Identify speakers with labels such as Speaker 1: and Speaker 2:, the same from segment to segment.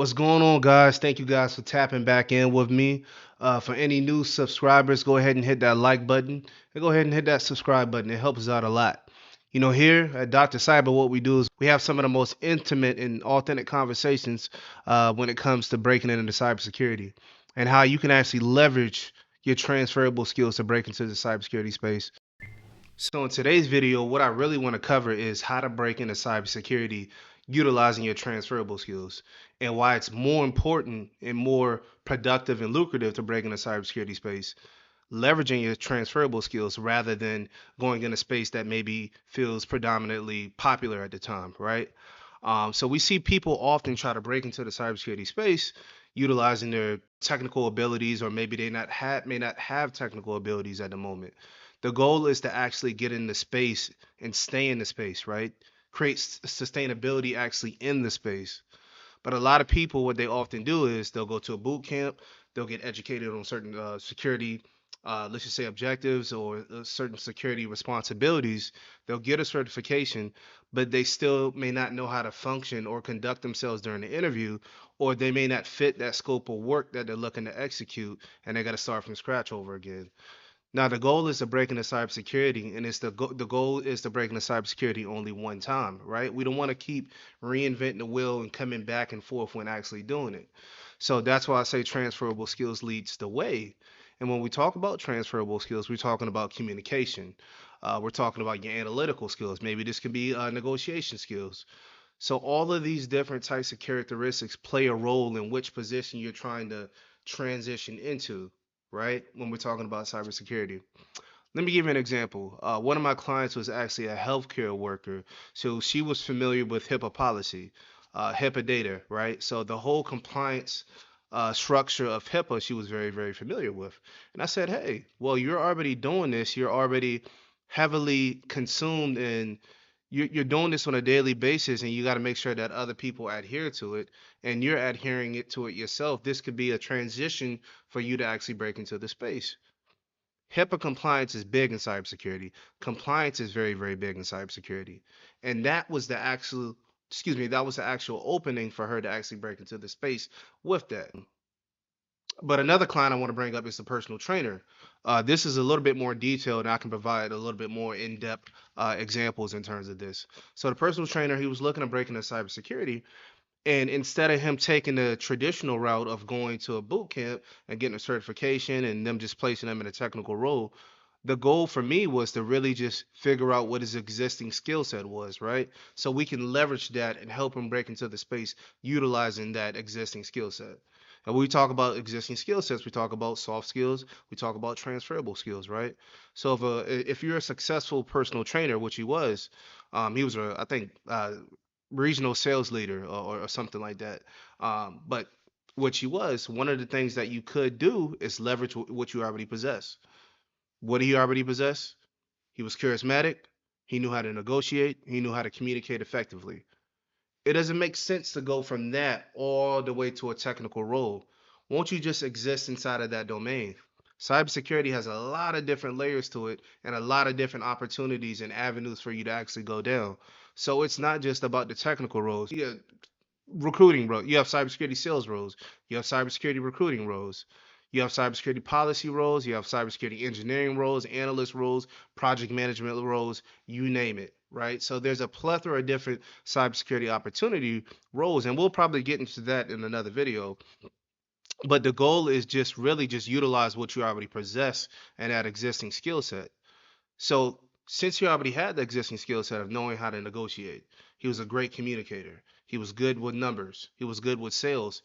Speaker 1: What's going on, guys? Thank you guys for tapping back in with me. For any new subscribers, go ahead and hit that like button and go ahead and hit that subscribe button. It helps us out a lot. Here at Dr. Cyber, what we do is we have some of the most intimate and authentic conversations when it comes to breaking into cybersecurity and how you can actually leverage your transferable skills to break into the cybersecurity space. So in today's video, what I really want to cover is how to break into cybersecurity utilizing your transferable skills and why it's more important and more productive and lucrative to break into cybersecurity space, leveraging your transferable skills rather than going in a space that maybe feels predominantly popular at the time, right? So we see people often try to break into the cybersecurity space utilizing their technical abilities, or maybe they not have may not have technical abilities at the moment. The goal is to actually get in the space and stay in the space, right? Create sustainability actually in the space. But a lot of people, what they often do is they'll go to a boot camp, they'll get educated on certain security, let's just say objectives or certain security responsibilities. They'll get a certification, but they still may not know how to function or conduct themselves during the interview, or they may not fit that scope of work that they're looking to execute, and they got to start from scratch over again. Now the goal is to break into cybersecurity, and the goal is to break into cybersecurity only one time, right? We don't want to keep reinventing the wheel and coming back and forth when actually doing it. So that's why I say transferable skills leads the way. And when we talk about transferable skills, we're talking about communication. We're talking about your analytical skills. Maybe this could be negotiation skills. So all of these different types of characteristics play a role in which position you're trying to transition into, right? When we're talking about cybersecurity. Let me give you an example. One of my clients was actually a healthcare worker, so she was familiar with HIPAA policy, HIPAA data, right? So the whole compliance structure of HIPAA, she was very, very familiar with. And I said, hey, well, you're already doing this. You're already heavily consumed in you're doing this on a daily basis, and you got to make sure that other people adhere to it, and you're adhering it to it yourself. This could be a transition for you to actually break into the space. HIPAA compliance is big in cybersecurity. Compliance is very, very big in cybersecurity. And that was the actual opening for her to actually break into the space with that. But another client I want to bring up is the personal trainer. This is a little bit more detailed, and I can provide a little bit more in-depth examples in terms of this. So the personal trainer, he was looking to break into cybersecurity, and instead of him taking the traditional route of going to a boot camp and getting a certification and them just placing him in a technical role, the goal for me was to really just figure out what his existing skill set was, right? So we can leverage that and help him break into the space utilizing that existing skill set. And when we talk about existing skill sets, we talk about soft skills, we talk about transferable skills, right? So if you're a successful personal trainer, which he was I think regional sales leader or something like that. But what he was, one of the things that you could do is leverage what you already possess. What did he already possess? He was charismatic. He knew how to negotiate. He knew how to communicate effectively. It doesn't make sense to go from that all the way to a technical role. Won't you just exist inside of that domain? Cybersecurity has a lot of different layers to it and a lot of different opportunities and avenues for you to actually go down. So it's not just about the technical roles. Yeah, recruiting roles. You have cybersecurity sales roles. You have cybersecurity recruiting roles. You have cybersecurity policy roles. You have cybersecurity engineering roles, analyst roles, project management roles, you name it, right? So there's a plethora of different cybersecurity opportunity roles, and we'll probably get into that in another video. But the goal is just really just utilize what you already possess and that existing skill set. So since he already had the existing skill set of knowing how to negotiate, he was a great communicator. He was good with numbers. He was good with sales.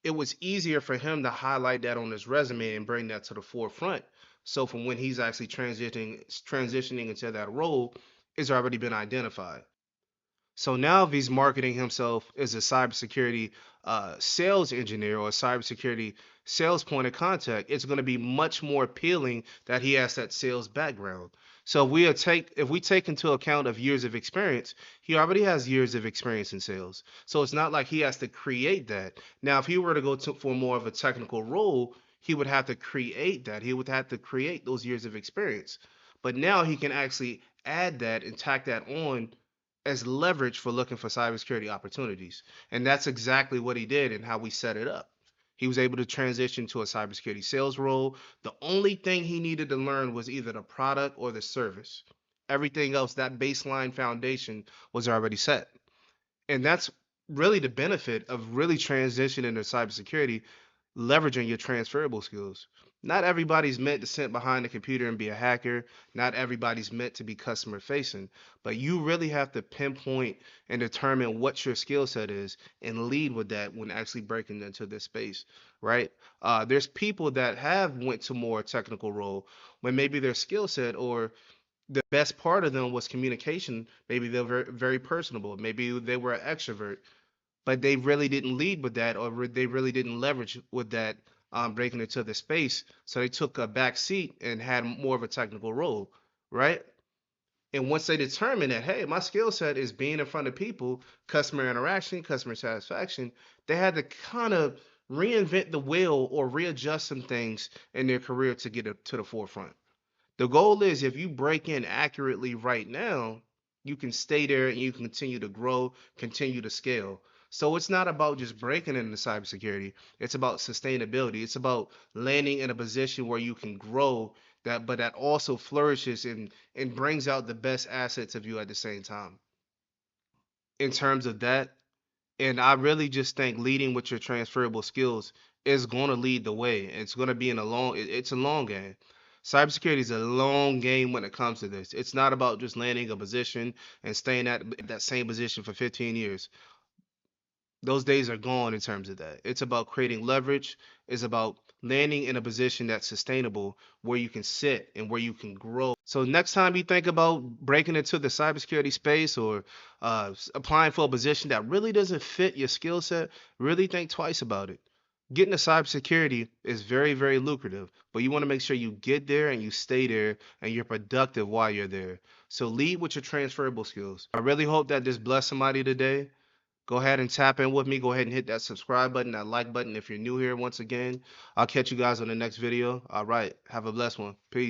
Speaker 1: It was easier for him to highlight that on his resume and bring that to the forefront. So from when he's actually transitioning into that role, it's already been identified. So now, if he's marketing himself as a cybersecurity sales engineer or a cybersecurity sales point of contact, it's going to be much more appealing that he has that sales background. So if we take into account of years of experience, he already has years of experience in sales. So it's not like he has to create that. Now, if he were to for more of a technical role, he would have to create that. He would have to create those years of experience. But now he can actually add that and tack that on as leverage for looking for cybersecurity opportunities. And that's exactly what he did and how we set it up. He was able to transition to a cybersecurity sales role. The only thing he needed to learn was either the product or the service. Everything else, that baseline foundation was already set. And that's really the benefit of really transitioning to cybersecurity, leveraging your transferable skills. Not everybody's meant to sit behind a computer and be a hacker. Not everybody's meant to be customer facing, but you really have to pinpoint and determine what your skill set is and lead with that when actually breaking into this space, right? There's people that have went to more technical role when maybe their skill set or the best part of them was communication. Maybe they're very, very personable. Maybe they were an extrovert, but they really didn't lead with that, or they really didn't leverage with that, breaking into the space. So they took a back seat and had more of a technical role, right? And once they determined that, hey, my skill set is being in front of people, customer interaction, customer satisfaction, they had to kind of reinvent the wheel or readjust some things in their career to get it to the forefront. The goal is if you break in accurately right now, you can stay there and you can continue to grow, continue to scale. So it's not about just breaking into cybersecurity. It's about sustainability. It's about landing in a position where you can grow that, but that also flourishes and brings out the best assets of you at the same time. In terms of that, and I really just think leading with your transferable skills is going to lead the way. It's going to be in a long, it's a long game. Cybersecurity is a long game when it comes to this. It's not about just landing a position and staying at that same position for 15 years. Those days are gone in terms of that. It's about creating leverage. It's about landing in a position that's sustainable where you can sit and where you can grow. So next time you think about breaking into the cybersecurity space or applying for a position that really doesn't fit your skill set, really think twice about it. Getting to cybersecurity is very, very lucrative, but you want to make sure you get there and you stay there and you're productive while you're there. So lead with your transferable skills. I really hope that this blessed somebody today. Go ahead and tap in with me. Go ahead and hit that subscribe button, that like button if you're new here once again. I'll catch you guys on the next video. All right. Have a blessed one. Peace.